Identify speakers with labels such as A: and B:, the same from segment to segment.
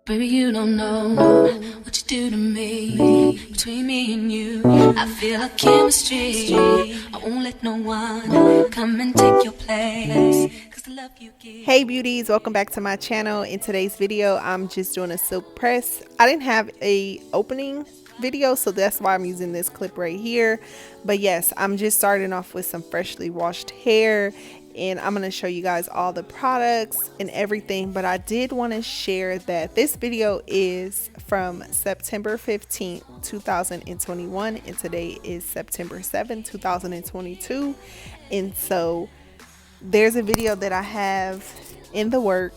A: Baby, you don't know what you do to me. Between me and you, I feel a chemistry. I won't let no one come and take your place, 'cause the love you give.
B: Hey beauties, welcome back to my channel. In today's video, I'm just doing a silk press. I didn't have a opening video, so that's why I'm using this clip right here. But yes, I'm just starting off with some freshly washed hair, and I'm going to show you guys all the products and everything. But I did want to share that this video is from September 15th 2021, and today is September 7th 2022. And so there's a video that I have in the works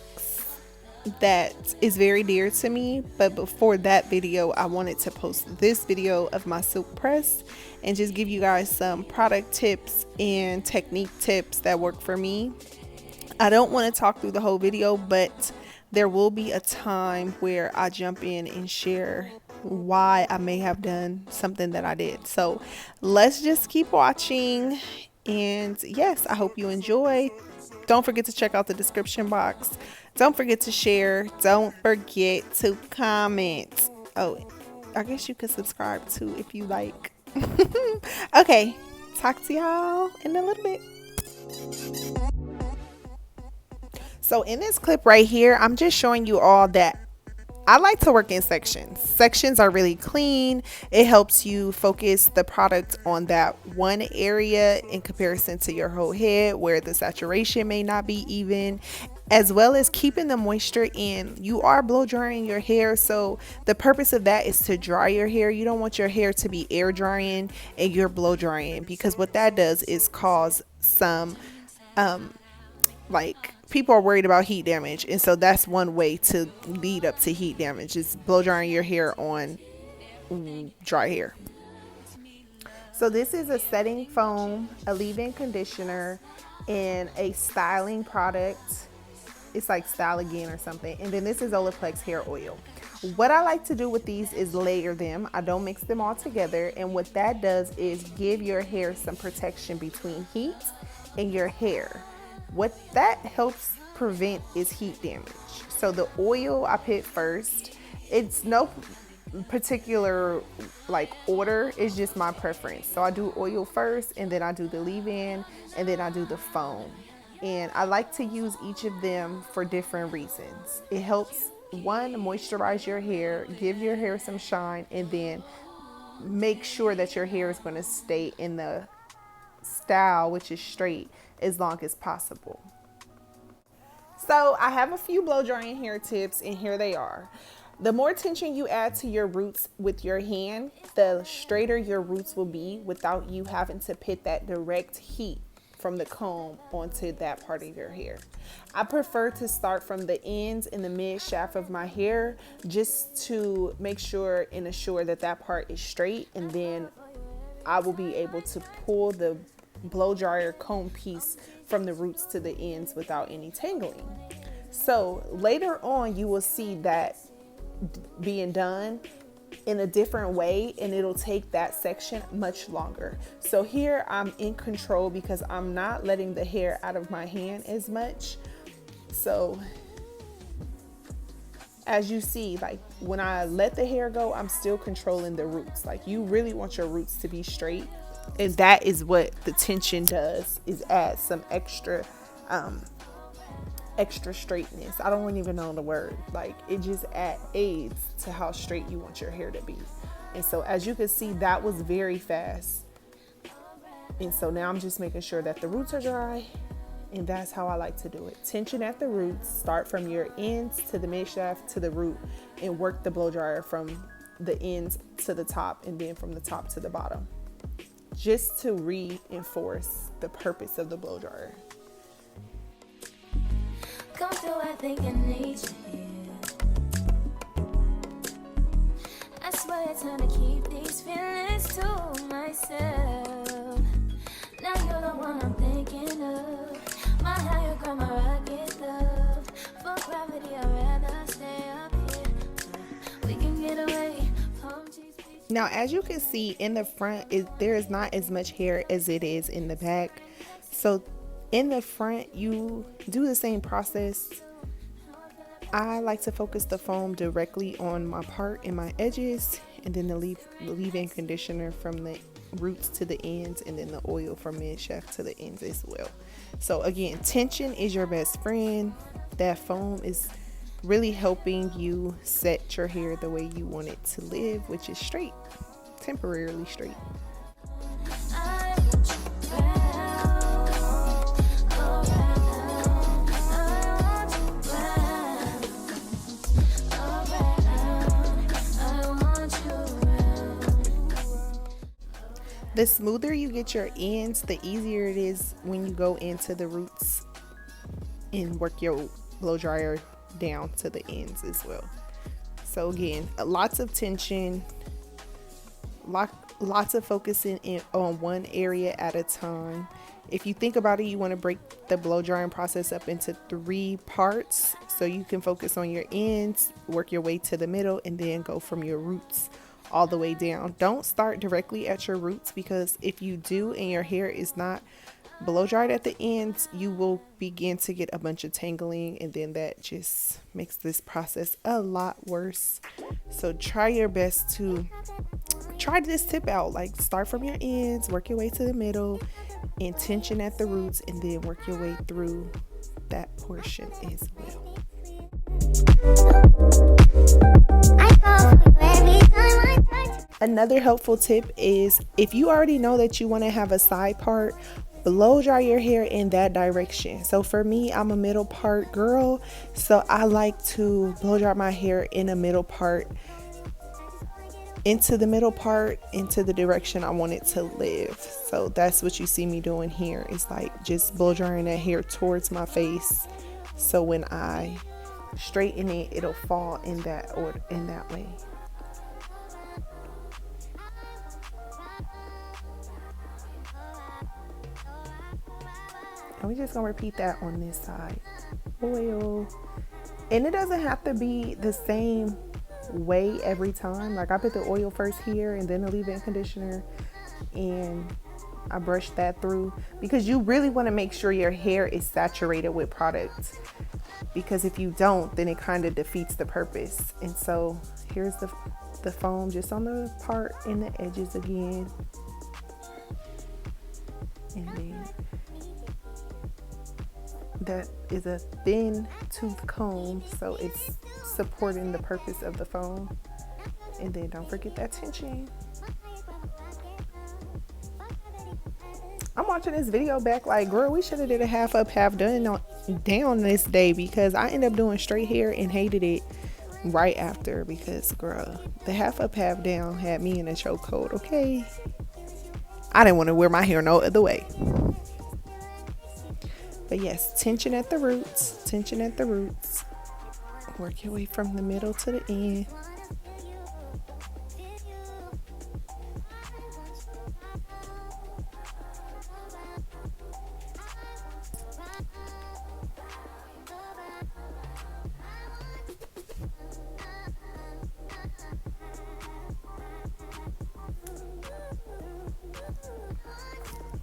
B: that is very dear to me, but before that video I wanted to post this video of my silk press and just give you guys some product tips and technique tips that work for me. I don't want to talk through the whole video, but there will be a time where I jump in and share why I may have done something that I did. So let's just keep watching, and yes, I hope you enjoy. Don't forget to check out the description box. Don't forget to share. Don't forget to comment. Oh, I guess you could subscribe too if you like. Okay, talk to y'all in a little bit. So in this clip right here, I'm just showing you all that I like to work in sections. Sections are really clean. It helps you focus the product on that one area in comparison to your whole head where the saturation may not be even, as well as keeping the moisture in. You are blow drying your hair, so the purpose of that is to dry your hair. You don't want your hair to be air drying and you're blow drying, because what that does is cause some like, people are worried about heat damage, and so that's one way to lead up to heat damage, is blow drying your hair on dry hair. So this is a setting foam, a leave-in conditioner, and a styling product. It's like Style Again or something. And then this is OLAPLEX hair oil. What I like to do with these is layer them. I don't mix them all together, and what that does is give your hair some protection between heat and your hair. What that helps prevent is heat damage. So the oil I put first. It's no particular like order, it's just my preference. So I do oil first, and then I do the leave-in, and then I do the foam. And I like to use each of them for different reasons. It helps, one, moisturize your hair, give your hair some shine, and then make sure that your hair is going to stay in the style, which is straight, as long as possible. So I have a few blow drying hair tips, and here they are. The more tension you add to your roots with your hand, the straighter your roots will be without you having to put that direct heat from the comb onto that part of your hair. I prefer to start from the ends and the mid shaft of my hair, just to make sure and assure that that part is straight, and then I will be able to pull the blow dryer comb piece from the roots to the ends without any tangling. So later on you will see that being done in a different way, and it'll take that section much longer. So here I'm in control because I'm not letting the hair out of my hand as much. So as you see, like when I let the hair go, I'm still controlling the roots. Like, you really want your roots to be straight, and that is what the tension does, is add some extra straightness. I don't even know the word. Like, it just aids to how straight you want your hair to be. And so as you can see, that was very fast. And so now I'm just making sure that the roots are dry, and that's how I like to do it. Tension at the roots, start from your ends to the mid shaft to the root, and work the blow dryer from the ends to the top, and then from the top to the bottom, just to reinforce the purpose of the blow dryer.
A: Come through, I think I need you. I swear it's time to keep these feelings to myself. Now you're the one I'm thinking of. My higher ground, my rocket love. For gravity, I'd rather stay up here. We can get away from these people.
B: Now, as you can see in the front, there is not as much hair as it is in the back. So in the front, you do the same process I like to focus the foam directly on my part and my edges, and then the leave-in conditioner from the roots to the ends, and then the oil from mid shaft to the ends as well. So again, tension is your best friend. That foam is really helping you set your hair the way you want it to live, which is straight, temporarily straight. The smoother you get your ends, the easier it is when you go into the roots and work your blow dryer down to the ends as well. So again, lots of tension, lots of focusing on one area at a time. If you think about it, you want to break the blow drying process up into 3 parts so you can focus on your ends, work your way to the middle, and then go from your roots all the way down. Don't start directly at your roots, because if you do and your hair is not blow dried at the ends, you will begin to get a bunch of tangling, and then that just makes this process a lot worse. So try your best to try this tip out. Like, start from your ends, work your way to the middle, and tension at the roots, and then work your way through that portion as well. Another helpful tip is, if you already know that you want to have a side part, blow dry your hair in that direction. So for me, I'm a middle part girl, so I like to blow dry my hair in a middle part, into the direction I want it to live. So that's what you see me doing here. It's like just blow drying that hair towards my face, so when I straighten it, it'll fall in that order, in that way. And we're just gonna repeat that on this side. Oil. And it doesn't have to be the same way every time. Like, I put the oil first here and then the leave-in conditioner, and I brush that through, because you really want to make sure your hair is saturated with product, because if you don't, then it kind of defeats the purpose. And so here's the foam just on the part and the edges again, and then that is a thin tooth comb, so it's supporting the purpose of the foam. And then don't forget that tension. I'm watching this video back like, girl, we should have did a half up, half down this day, because I ended up doing straight hair and hated it right after, because girl, the half up, half down had me in a chokehold. Okay, I didn't want to wear my hair no other way. But yes, tension at the roots, tension at the roots. Work your way from the middle to the end.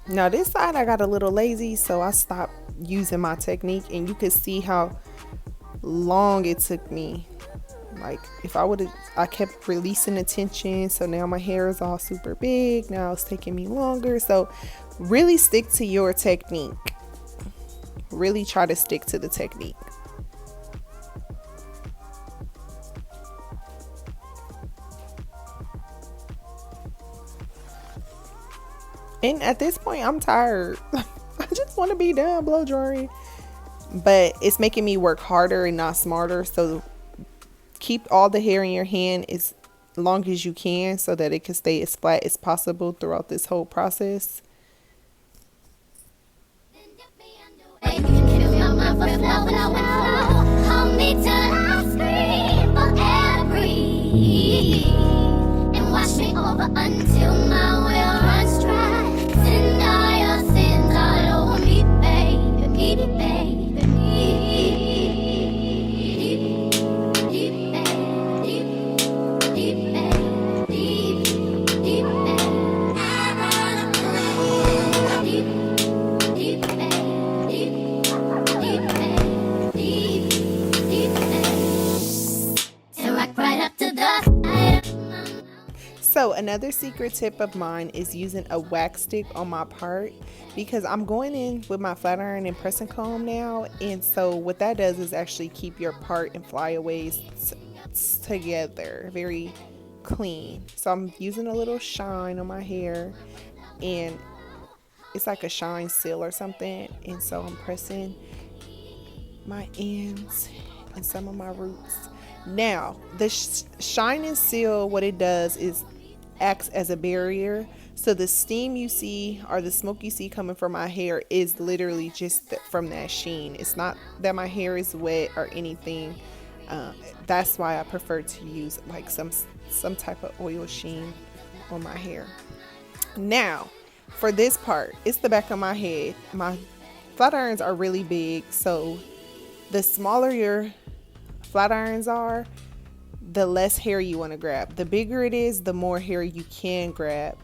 B: Now this side I got a little lazy, so I stopped using my technique, and you could see how long it took me. Like, if I kept releasing the tension, so now my hair is all super big. Now it's taking me longer. So really stick to your technique. Really try to stick to the technique. And at this point, I'm tired. I just want to be done blow drying. But it's making me work harder and not smarter. So keep all the hair in your hand as long as you can, so that it can stay as flat as possible throughout this whole process.
A: Until my well runs dry. Sin all your sins all over me, baby, baby, deep, deep, deep, deep, deep, deep, I run away. Deep, deep, deep, deep, deep, deep, deep.
B: So another secret tip of mine is using a wax stick on my part, because I'm going in with my flat iron and press and comb now, and so what that does is actually keep your part and flyaways together very clean. So I'm using a little shine on my hair, and it's like a shine seal or something, and so I'm pressing my ends and some of my roots. Now the shine and seal, what it does is acts as a barrier, so the steam you see or the smoke you see coming from my hair is literally just from that sheen. It's not that my hair is wet or anything. That's why I prefer to use like some type of oil sheen on my hair. Now for this part, it's the back of my head. My flat irons are really big, so the smaller your flat irons are, the less hair you want to grab. The bigger it is, the more hair you can grab.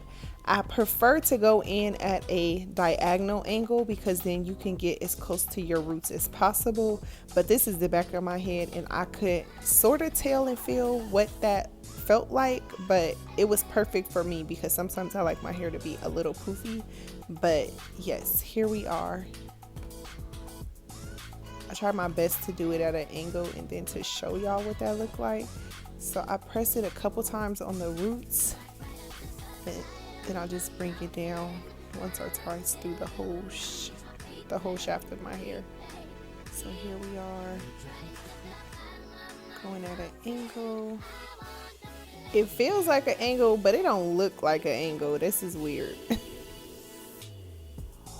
B: I prefer to go in at a diagonal angle because then you can get as close to your roots as possible. But this is the back of my head, and I could sort of tell and feel what that felt like, but it was perfect for me because sometimes I like my hair to be a little poofy. But yes, here we are. I tried my best to do it at an angle and then to show y'all what that looked like. So I press it a couple times on the roots, and then I'll just bring it down once or twice through the whole shaft of my hair. So here we are, going at an angle. It feels like an angle, but it don't look like an angle. This is weird.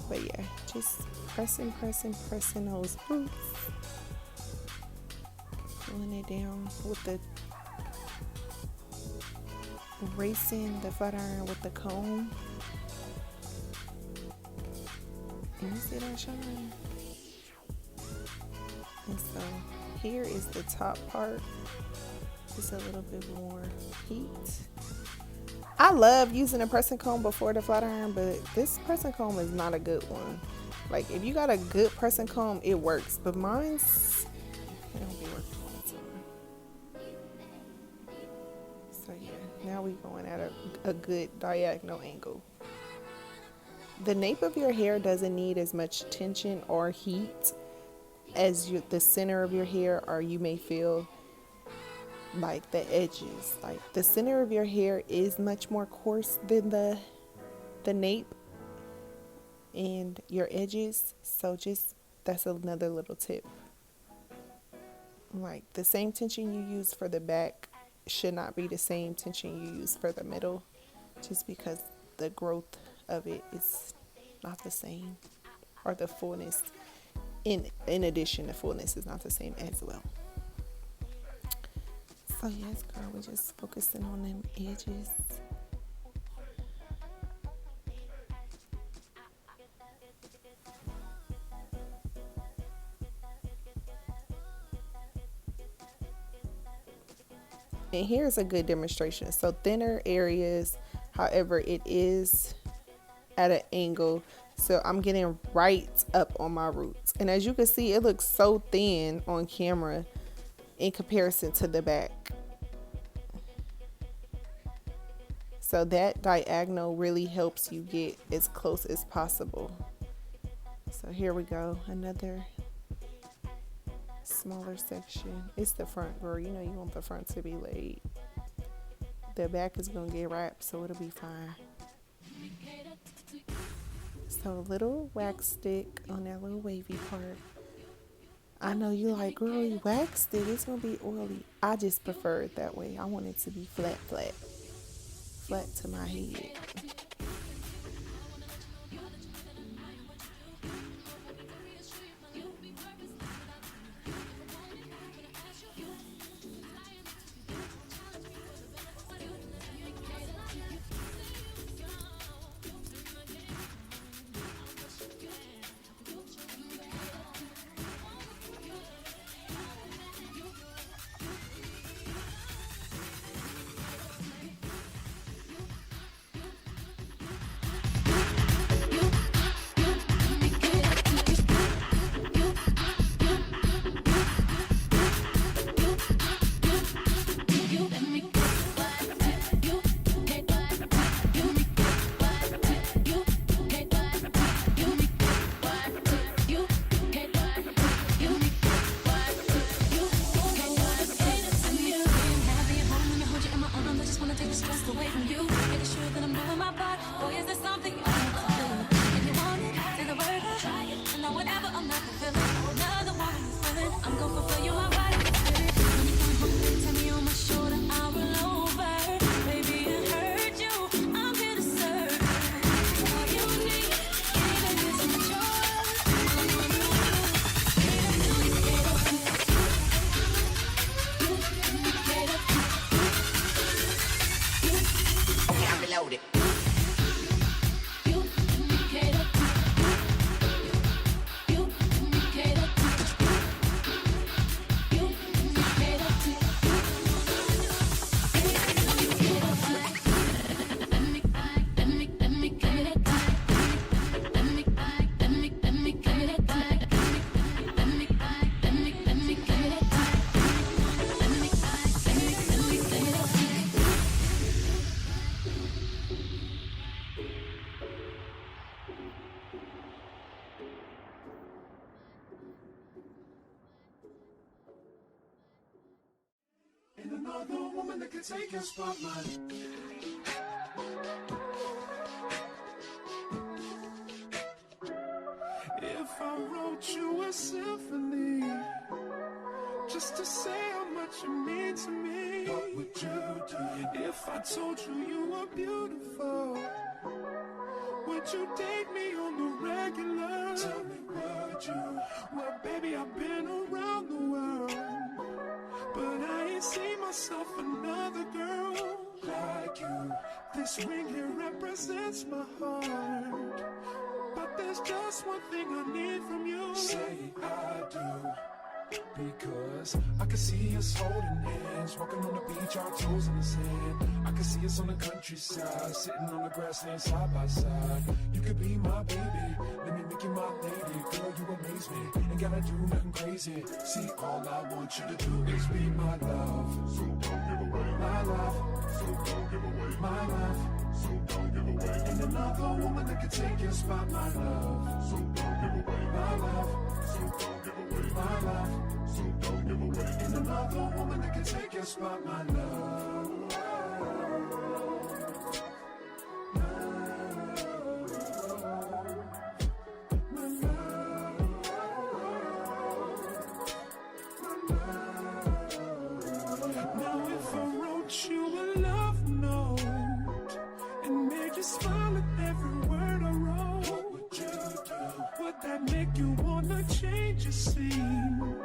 B: But yeah, just pressing those roots, pulling it down with the racing the flat iron with the comb. And you see that shine? And so here is the top part. Just a little bit more heat. I love using a pressing comb before the flat iron, but this pressing comb is not a good one. Like if you got a good pressing comb, it works, but mine's it don't be working all the time. So yeah, now we going at a good diagonal angle. The nape of your hair doesn't need as much tension or heat as the center of your hair, or you may feel like the edges. Like the center of your hair is much more coarse than the nape and your edges. So just that's another little tip. Like the same tension you use for the back should not be the same tension you use for the middle, just because the growth of it is not the same, or the fullness in addition, the fullness is not the same as well. So yes, girl, we're just focusing on them edges. And here's a good demonstration. So thinner areas, however, it is at an angle. So I'm getting right up on my roots. And as you can see, it looks so thin on camera in comparison to the back. So that diagonal really helps you get as close as possible. So here we go, another smaller section. It's the front, girl. You know you want the front to be laid. The back is gonna get wrapped, so it'll be fine. So a little wax stick on that little wavy part. I know you like, girl, you waxed it, it's gonna be oily. I just prefer it that way. I want it to be flat to my head.
C: And another woman that can take your spotlight. If I wrote you a symphony, just to say how much you mean to me, what would you do? If I told you you were beautiful, would you date me on the regular? Tell me, would you? Well, baby, I've been around the world, but I ain't seen myself another girl like you. This ring here represents my heart, but there's just one thing I need from you. Say I do. Because I can see us holding hands, walking on the beach, our toes in the sand. I can see us on the countryside, sitting on the grassland side by side. You could be my baby, let me make you my lady. Girl, you amaze me, ain't gotta do nothing crazy. See, all I want you to do is be my love. So don't give away my love. So don't give away my love. So don't give away. And another woman that can take your spot, my love. So don't give away my love. So don't give away my love. So don't give away. And another woman that can take your spot, my love. Now if I wrote you a love note and made you smile at every word I wrote, what would you do? Would that make you wanna change your scene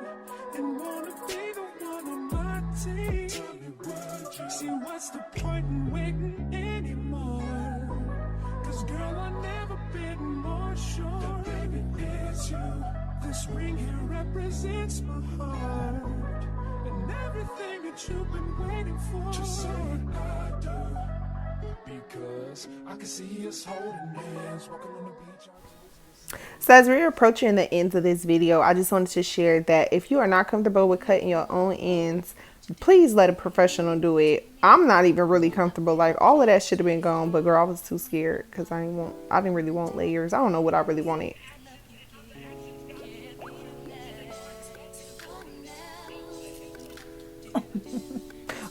C: and wanna be the one on my team? Tell me, would you? See, what's the point in waiting anymore? Cause girl, I've never been more sure that baby it's you. This ring here represents my heart and everything that you've been waiting for. Just say I do, because I can see us holding hands, walking on the beach.
B: So as we're approaching the ends of this video, I just wanted to share that if you are not comfortable with cutting your own ends, please let a professional do it. I'm not even really comfortable. Like, all of that should have been gone, but girl, I was too scared because I didn't really want layers. I don't know what I really wanted.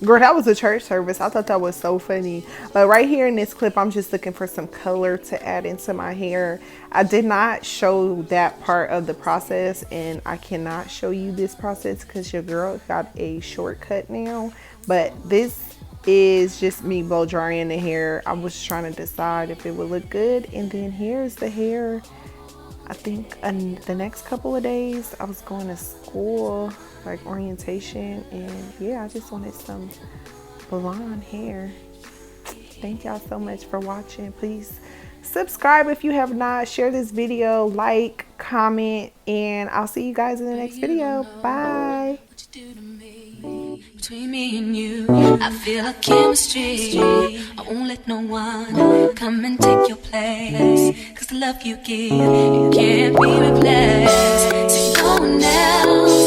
B: Girl, that was a church service. I thought that was so funny. But right here in this clip, I'm just looking for some color to add into my hair. I did not show that part of the process, and I cannot show you this process because your girl got a shortcut now. But this is just me blow drying the hair. I was trying to decide if it would look good. And then here's the hair. I think the next couple of days I was going to school, like orientation, and yeah, I just wanted some blonde hair. Thank y'all so much for watching. Please subscribe if you have not. Share this video, like, comment, and I'll see you guys in the next video. Bye.
A: Between me and you, I feel a chemistry. I won't let no one come and take your place. Cause the love you give, it can't be replaced. So go now.